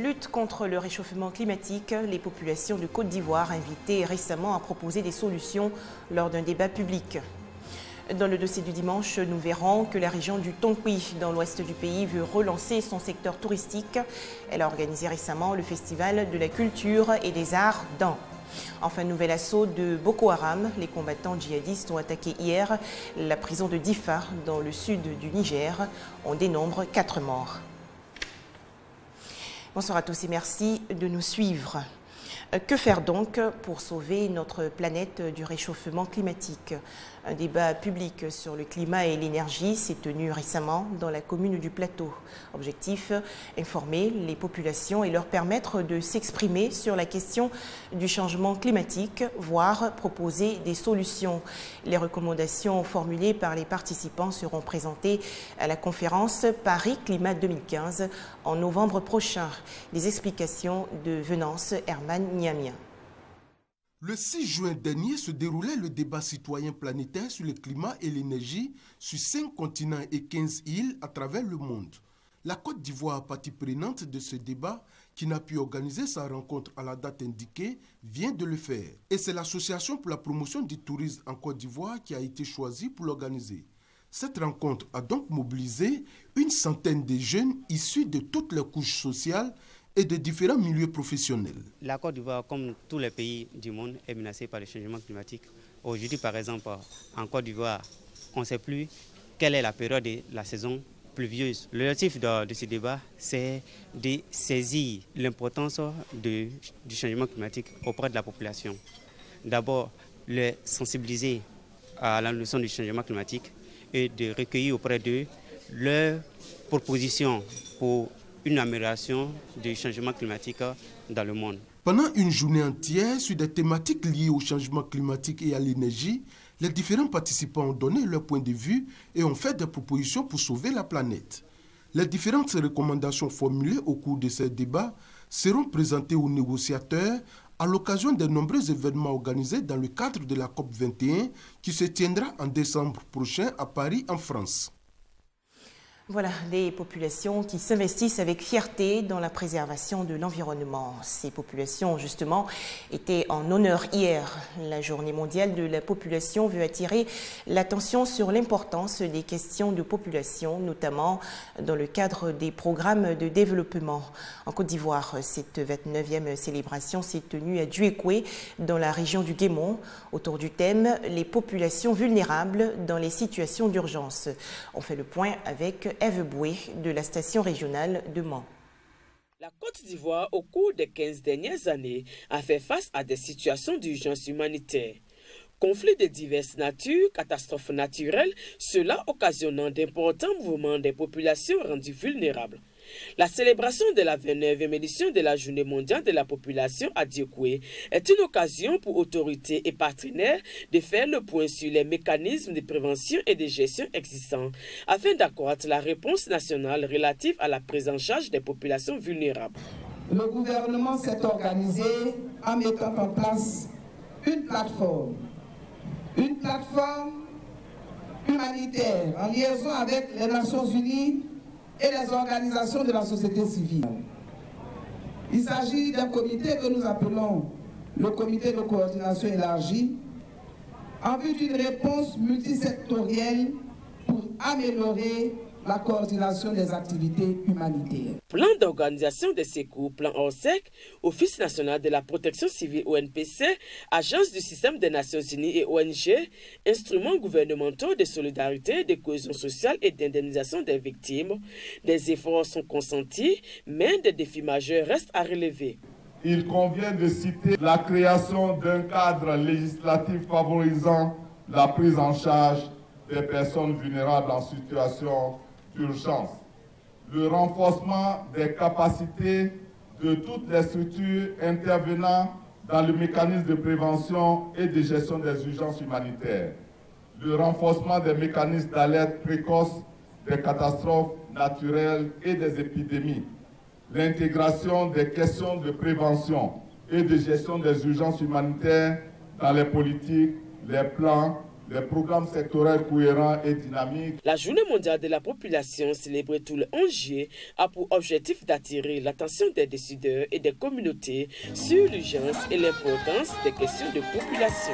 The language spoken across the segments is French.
lutte contre le réchauffement climatique, les populations de Côte d'Ivoire invitées récemment à proposer des solutions lors d'un débat public. Dans le dossier du dimanche, nous verrons que la région du Tonkwi, dans l'ouest du pays, veut relancer son secteur touristique. Elle a organisé récemment le Festival de la culture et des arts d'An. Enfin, nouvel assaut de Boko Haram. Les combattants djihadistes ont attaqué hier la prison de Difa, dans le sud du Niger. On dénombre 4 morts. Bonsoir à tous et merci de nous suivre. Que faire donc pour sauver notre planète du réchauffement climatique? Un débat public sur le climat et l'énergie s'est tenu récemment dans la commune du Plateau. Objectif, informer les populations et leur permettre de s'exprimer sur la question du changement climatique, voire proposer des solutions. Les recommandations formulées par les participants seront présentées à la conférence Paris Climat 2015 en novembre prochain. Les explications de Venance Herman Niamien. Le 6 juin dernier se déroulait le débat citoyen planétaire sur le climat et l'énergie sur 5 continents et 15 îles à travers le monde. La Côte d'Ivoire, partie prenante de ce débat, qui n'a pu organiser sa rencontre à la date indiquée, vient de le faire. Et c'est l'Association pour la promotion du tourisme en Côte d'Ivoire qui a été choisie pour l'organiser. Cette rencontre a donc mobilisé une centaine de jeunes issus de toutes les couches sociales et de différents milieux professionnels. La Côte d'Ivoire, comme tous les pays du monde, est menacée par le changement climatique. Aujourd'hui, par exemple, en Côte d'Ivoire, on ne sait plus quelle est la période de la saison pluvieuse. L'objectif de ce débat, c'est de saisir l'importance du changement climatique auprès de la population. D'abord, les sensibiliser à la notion du changement climatique et de recueillir auprès d'eux leurs propositions pour une amélioration du changement climatique dans le monde. Pendant une journée entière sur des thématiques liées au changement climatique et à l'énergie, les différents participants ont donné leur point de vue et ont fait des propositions pour sauver la planète. Les différentes recommandations formulées au cours de ces débats seront présentées aux négociateurs à l'occasion des nombreux événements organisés dans le cadre de la COP 21 qui se tiendra en décembre prochain à Paris, en France. Voilà, des populations qui s'investissent avec fierté dans la préservation de l'environnement. Ces populations, justement, étaient en honneur hier. La Journée mondiale de la population veut attirer l'attention sur l'importance des questions de population, notamment dans le cadre des programmes de développement. En Côte d'Ivoire, cette 29e célébration s'est tenue à Djuekoué, dans la région du Guémon, autour du thème « Les populations vulnérables dans les situations d'urgence ». On fait le point avec Eve Boué de la station régionale de Mans. La Côte d'Ivoire, au cours des 15 dernières années, a fait face à des situations d'urgence humanitaire. Conflits de diverses natures, catastrophes naturelles, cela occasionnant d'importants mouvements des populations rendues vulnérables. La célébration de la 29e édition de la Journée mondiale de la population à Djuekoué est une occasion pour autorités et partenaires de faire le point sur les mécanismes de prévention et de gestion existants afin d'accroître la réponse nationale relative à la prise en charge des populations vulnérables. Le gouvernement s'est organisé en mettant en place une plateforme humanitaire en liaison avec les Nations Unies et les organisations de la société civile. Il s'agit d'un comité que nous appelons le comité de coordination élargie en vue d'une réponse multisectorielle pour améliorer la coordination des activités humanitaires. Plan d'organisation de secours, plan ORSEC, Office national de la protection civile ONPC, Agence du système des Nations Unies et ONG, instruments gouvernementaux de solidarité, de cohésion sociale et d'indemnisation des victimes. Des efforts sont consentis, mais des défis majeurs restent à relever. Il convient de citer la création d'un cadre législatif favorisant la prise en charge des personnes vulnérables en situation d'urgence, le renforcement des capacités de toutes les structures intervenant dans le mécanisme de prévention et de gestion des urgences humanitaires, le renforcement des mécanismes d'alerte précoce des catastrophes naturelles et des épidémies, l'intégration des questions de prévention, et de gestion des urgences humanitaires dans les politiques, les plans, des programmes sectoriels cohérents et dynamiques. La Journée mondiale de la population, célébrée tout le 11 juillet, a pour objectif d'attirer l'attention des décideurs et des communautés sur l'urgence et l'importance des questions de population.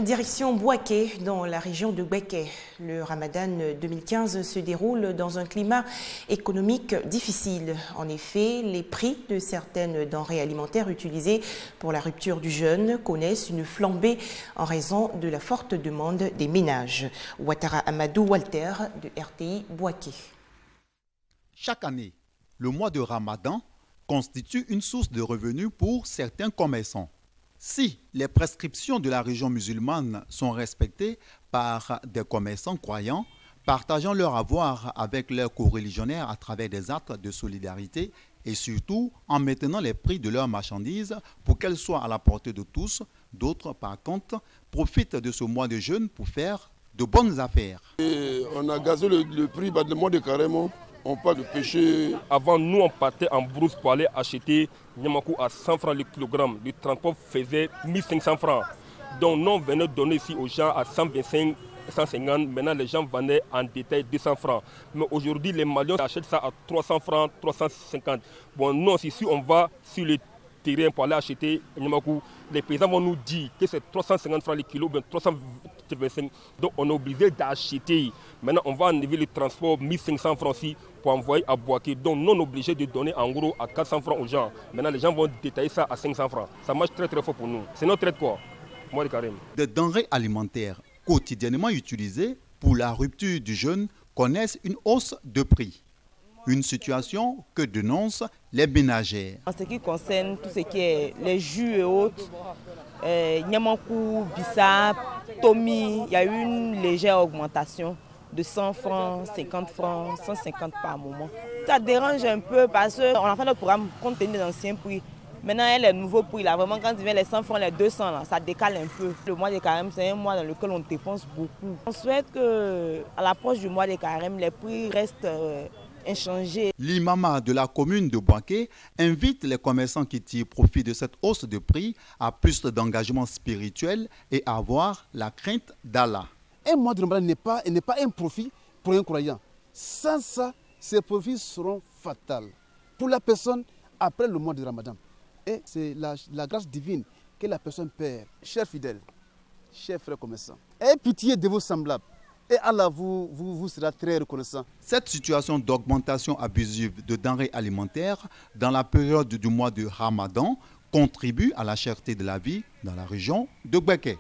Direction Bouaké, dans la région de Gbeke. Le Ramadan 2015 se déroule dans un climat économique difficile. En effet, les prix de certaines denrées alimentaires utilisées pour la rupture du jeûne connaissent une flambée en raison de la forte demande des ménages. Ouattara Amadou Walter de RTI Bouaké. Chaque année, le mois de Ramadan constitue une source de revenus pour certains commerçants. Si les prescriptions de la région musulmane sont respectées par des commerçants croyants, partageant leur avoir avec leurs coreligionnaires à travers des actes de solidarité et surtout en maintenant les prix de leurs marchandises pour qu'elles soient à la portée de tous, d'autres par contre profitent de ce mois de jeûne pour faire de bonnes affaires. Et on a gazé le prix le mois de carême. On parle de pêcher. Avant, nous, on partait en brousse pour aller acheter Niamakou à 100 francs le kilogramme. Le transport faisait 1500 francs. Donc, nous, on venait donner ici aux gens à 125, 150. Maintenant, les gens vendaient en détail 200 francs. Mais aujourd'hui, les Maliens achètent ça à 300 francs, 350. Bon, nous, ici, on va sur le terrain pour aller acheter Niamakou. Les paysans vont nous dire que c'est 350 francs le kilo, bien 325. Donc, on est obligé d'acheter. Maintenant, on va enlever le transport 1500 francs ici pour envoyer à Bouaké. Donc, non obligé de donner en gros à 400 francs aux gens. Maintenant, les gens vont détailler ça à 500 francs. Ça marche très très fort pour nous. C'est notre traite quoi, mois de carême. Des denrées alimentaires quotidiennement utilisées pour la rupture du jeûne connaissent une hausse de prix. Une situation que dénoncent les ménagères. En ce qui concerne tout ce qui est les jus et autres, Niamakou, Bissap, Tomi, il y a eu une légère augmentation de 100 francs, 50 francs, 150 par moment. Ça dérange un peu parce qu'on a fait notre programme compte tenu des anciens prix. Maintenant, il y a les nouveaux prix. Là, vraiment, quand il vient les 100 francs, les 200, là, ça décale un peu. Le mois de carême, c'est un mois dans lequel on dépense beaucoup. On souhaite qu'à l'approche du mois de carême, les prix restent inchangés. L'imam de la commune de Bouaké invite les commerçants qui tirent profit de cette hausse de prix à plus d'engagement spirituel et à avoir la crainte d'Allah. Un mois de Ramadan n'est pas un profit pour un croyant. Sans ça, ces profits seront fatals pour la personne après le mois de Ramadan. Et c'est la grâce divine que la personne perd. Chers fidèles, chers frères commerçants, ayez pitié de vos semblables. Et Allah vous sera très reconnaissant. Cette situation d'augmentation abusive de denrées alimentaires dans la période du mois de Ramadan contribue à la cherté de la vie dans la région de Gbeke.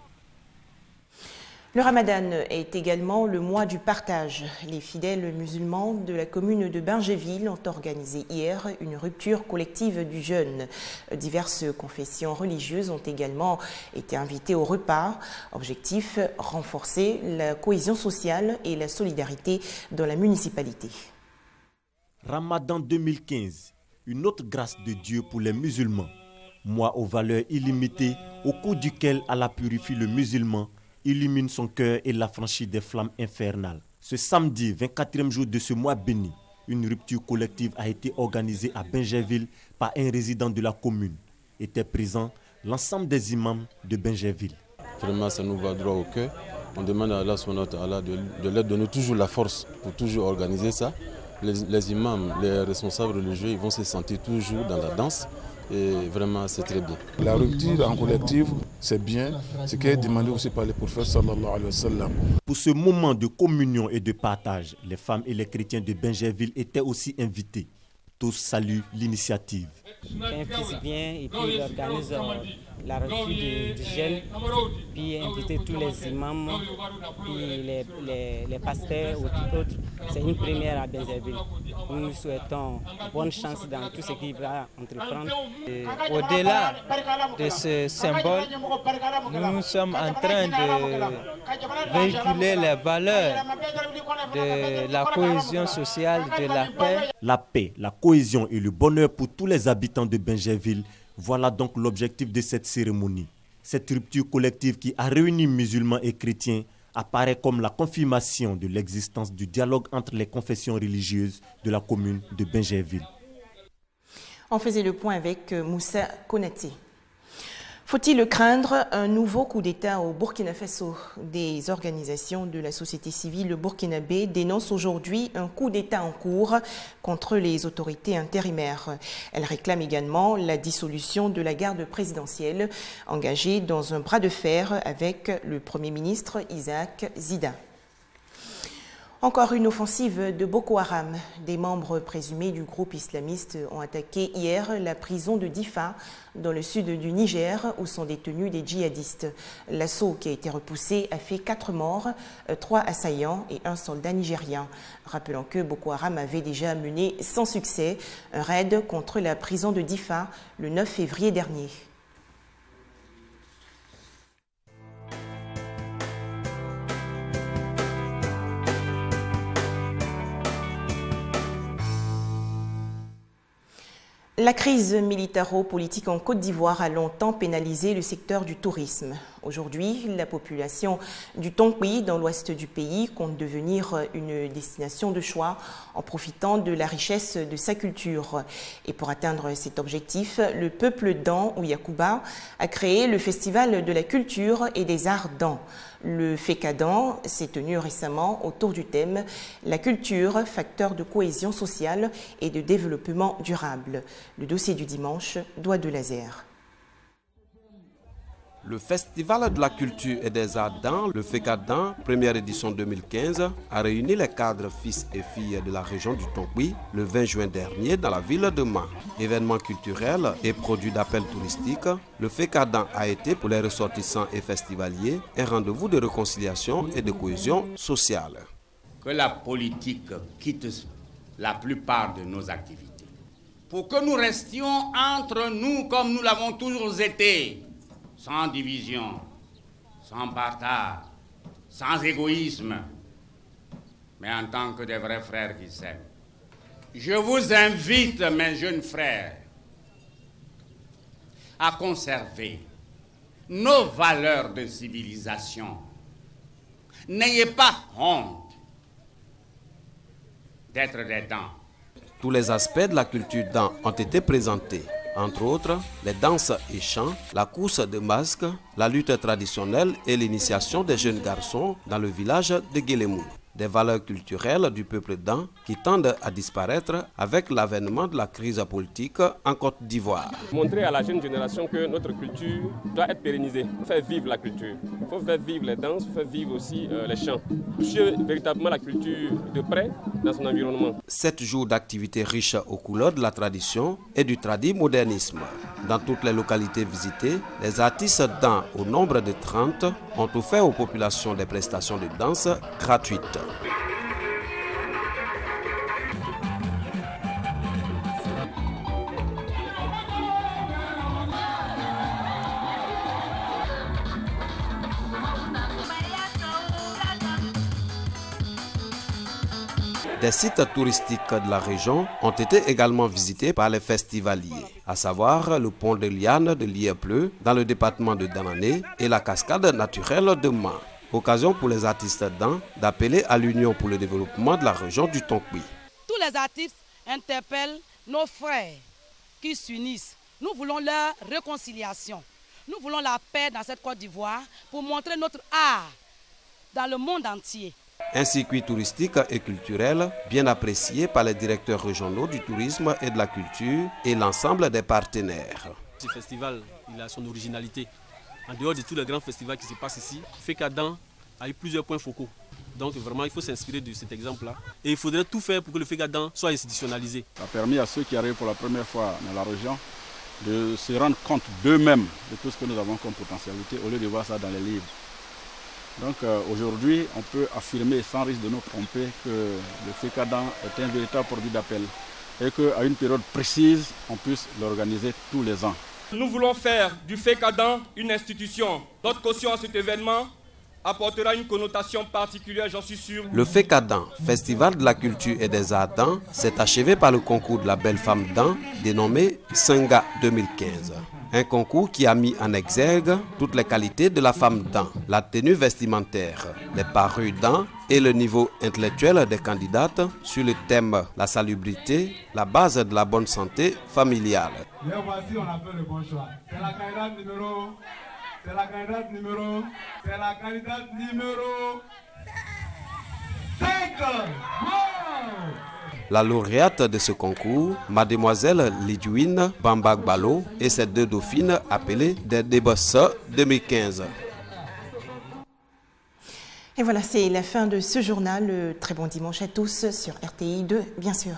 Le Ramadan est également le mois du partage. Les fidèles musulmans de la commune de Bingéville ont organisé hier une rupture collective du jeûne. Diverses confessions religieuses ont également été invitées au repas. Objectif, renforcer la cohésion sociale et la solidarité dans la municipalité. Ramadan 2015, une autre grâce de Dieu pour les musulmans. Mois aux valeurs illimitées, au cours duquel Allah purifie le musulman, illumine son cœur et l'affranchit des flammes infernales. Ce samedi, 24e jour de ce mois béni, une rupture collective a été organisée à Bingéville par un résident de la commune. Étaient présents l'ensemble des imams de Bingéville. Vraiment, ça nous va droit au cœur. On demande à Allah de leur donner toujours la force pour toujours organiser ça. Les imams, les responsables religieux, ils vont se sentir toujours dans la danse. Et vraiment, c'est très bien. La rupture en collectif, c'est bien. Ce qui est demandé aussi par le prophète sallallahu alayhi wa sallam. Pour ce moment de communion et de partage, les femmes et les chrétiens de Bingéville étaient aussi invités. Tous saluent l'initiative. Un fils vient et puis il organise la rupture du jeûne, puis inviter tous les imams, puis les pasteurs ou tout autre. C'est une première à Bingéville. Nous souhaitons bonne chance dans tout ce qu'il va entreprendre. Au-delà de ce symbole, nous sommes en train de véhiculer les valeurs de la cohésion sociale, de la paix. La paix, la cohésion et le bonheur pour tous les habitants de Bingéville. Voilà donc l'objectif de cette cérémonie. Cette rupture collective qui a réuni musulmans et chrétiens apparaît comme la confirmation de l'existence du dialogue entre les confessions religieuses de la commune de Bingéville. On faisait le point avec Moussa Konaté. Faut-il craindre un nouveau coup d'État au Burkina Faso? Des organisations de la société civile burkinabé dénoncent aujourd'hui un coup d'État en cours contre les autorités intérimaires. Elles réclament également la dissolution de la garde présidentielle, engagée dans un bras de fer avec le Premier ministre Isaac Zida. Encore une offensive de Boko Haram. Des membres présumés du groupe islamiste ont attaqué hier la prison de Difa, dans le sud du Niger, où sont détenus des djihadistes. L'assaut qui a été repoussé a fait 4 morts, 3 assaillants et 1 soldat nigérien. Rappelons que Boko Haram avait déjà mené sans succès un raid contre la prison de Difa le 9 février dernier. La crise militaro-politique en Côte d'Ivoire a longtemps pénalisé le secteur du tourisme. Aujourd'hui, la population du Tonkwi, dans l'ouest du pays, compte devenir une destination de choix en profitant de la richesse de sa culture. Et pour atteindre cet objectif, le peuple d'An, ou Yakuba, a créé le Festival de la culture et des arts d'An. Le FECADAN s'est tenu récemment autour du thème « La culture, facteur de cohésion sociale et de développement durable ». Le dossier du dimanche, Doigt de Laser. Le Festival de la culture et des arts d'An, le FECADAN, première édition 2015, a réuni les cadres fils et filles de la région du Tonkwi le 20 juin dernier dans la ville de Man. Événement culturel et produit d'appel touristique, le FECADAN a été pour les ressortissants et festivaliers un rendez-vous de réconciliation et de cohésion sociale. Que la politique quitte la plupart de nos activités pour que nous restions entre nous comme nous l'avons toujours été. Sans division, sans partage, sans égoïsme, mais en tant que des vrais frères qui s'aiment. Je vous invite, mes jeunes frères, à conserver nos valeurs de civilisation. N'ayez pas honte d'être des dents. Tous les aspects de la culture d'An ont été présentés. Entre autres, les danses et chants, la course de masques, la lutte traditionnelle et l'initiation des jeunes garçons dans le village de Guélémou. Des valeurs culturelles du peuple d'An qui tendent à disparaître avec l'avènement de la crise politique en Côte d'Ivoire. Montrer à la jeune génération que notre culture doit être pérennisée. Il faut faire vivre la culture. Il faut faire vivre les danses, il faut faire vivre aussi les chants. Toucher véritablement la culture de près dans son environnement. 7 jours d'activités riches aux couleurs de la tradition et du tradimodernisme. Dans toutes les localités visitées, les artistes d'An, au nombre de 30, ont offert aux populations des prestations de danse gratuites. Des sites touristiques de la région ont été également visités par les festivaliers, à savoir le pont de Liane de Liepleu dans le département de Danané et la cascade naturelle de Man. Occasion pour les artistes d'An d'appeler à l'union pour le développement de la région du Tonkwi. Tous les artistes interpellent nos frères qui s'unissent. Nous voulons leur réconciliation. Nous voulons la paix dans cette Côte d'Ivoire pour montrer notre art dans le monde entier. Un circuit touristique et culturel bien apprécié par les directeurs régionaux du tourisme et de la culture et l'ensemble des partenaires. Ce festival, il a son originalité. En dehors de tous les grands festivals qui se passent ici, FECADAN a eu plusieurs points focaux. Donc vraiment, il faut s'inspirer de cet exemple-là. Et il faudrait tout faire pour que le FECADAN soit institutionnalisé. Ça a permis à ceux qui arrivent pour la première fois dans la région de se rendre compte d'eux-mêmes de tout ce que nous avons comme potentialité au lieu de voir ça dans les livres. Donc aujourd'hui, on peut affirmer sans risque de nous tromper que le FECADAN est un véritable produit d'appel et qu'à une période précise, on puisse l'organiser tous les ans. Nous voulons faire du FECADAN une institution. Notre caution à cet événement, apportera une connotation particulière, j'en suis sûr. Le FECADAN, Festival de la culture et des arts Dan, s'est achevé par le concours de la belle femme Dan, dénommé Senga 2015. Un concours qui a mis en exergue toutes les qualités de la femme Dan, la tenue vestimentaire, les parures Dan et le niveau intellectuel des candidates sur le thème la salubrité, la base de la bonne santé familiale. Et voici, on a fait le bon choix. C'est la candidate numéro... C'est la candidate numéro 5. Wow! La lauréate de ce concours, mademoiselle Lidouine Bambagbalo et ses deux dauphines appelées des Débassa 2015. Et voilà, c'est la fin de ce journal. Très bon dimanche à tous sur RTI 2, bien sûr.